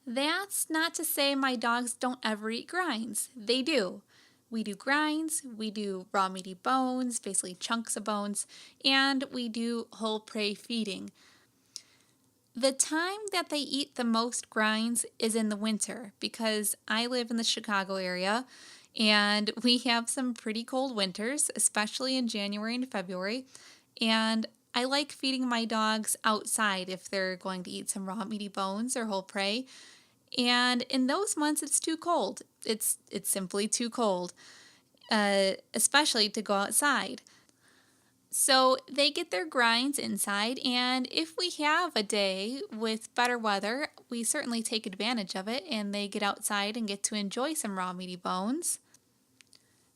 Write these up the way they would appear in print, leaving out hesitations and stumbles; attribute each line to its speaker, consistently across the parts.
Speaker 1: That's not to say my dogs don't ever eat grinds. They do. We do grinds, we do raw meaty bones, basically chunks of bones, and we do whole prey feeding. The time that they eat the most grinds is in the winter because I live in the Chicago area and we have some pretty cold winters, especially in January and February. And I like feeding my dogs outside if they're going to eat some raw meaty bones or whole prey. And in those months, it's too cold. It's simply too cold, especially to go outside. So they get their grinds inside, and if we have a day with better weather, we certainly take advantage of it, and they get outside and get to enjoy some raw meaty bones.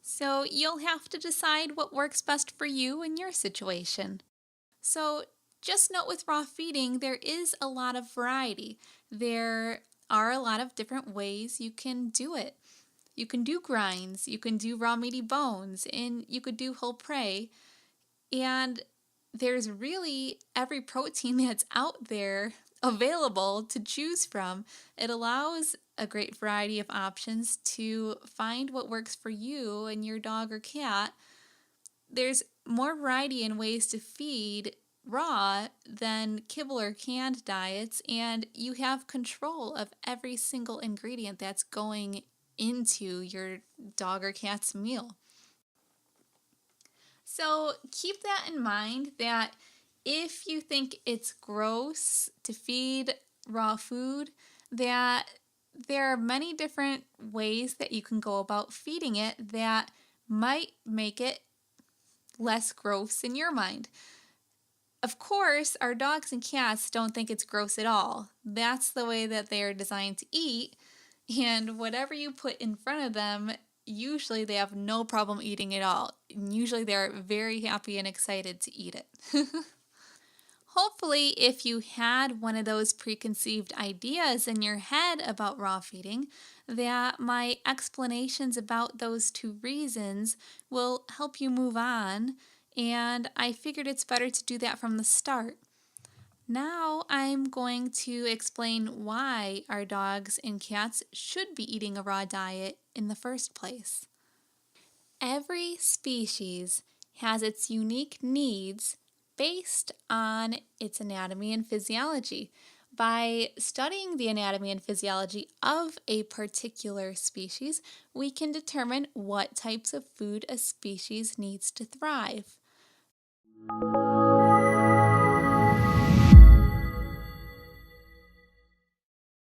Speaker 1: So you'll have to decide what works best for you in your situation. So just note with raw feeding, there is a lot of variety. There are a lot of different ways you can do it. You can do grinds, you can do raw meaty bones, and you could do whole prey. And there's really every protein that's out there available to choose from. It allows a great variety of options to find what works for you and your dog or cat. There's more variety in ways to feed raw than kibble or canned diets, and you have control of every single ingredient that's going into your dog or cat's meal. So keep that in mind that if you think it's gross to feed raw food, that there are many different ways that you can go about feeding it that might make it less gross in your mind. Of course, our dogs and cats don't think it's gross at all. That's the way that they are designed to eat, and whatever you put in front of them, usually they have no problem eating it all. And usually they're very happy and excited to eat it. Hopefully, if you had one of those preconceived ideas in your head about raw feeding, that my explanations about those two reasons will help you move on, and I figured it's better to do that from the start. Now I'm going to explain why our dogs and cats should be eating a raw diet in the first place. Every species has its unique needs based on its anatomy and physiology. By studying the anatomy and physiology of a particular species, we can determine what types of food a species needs to thrive.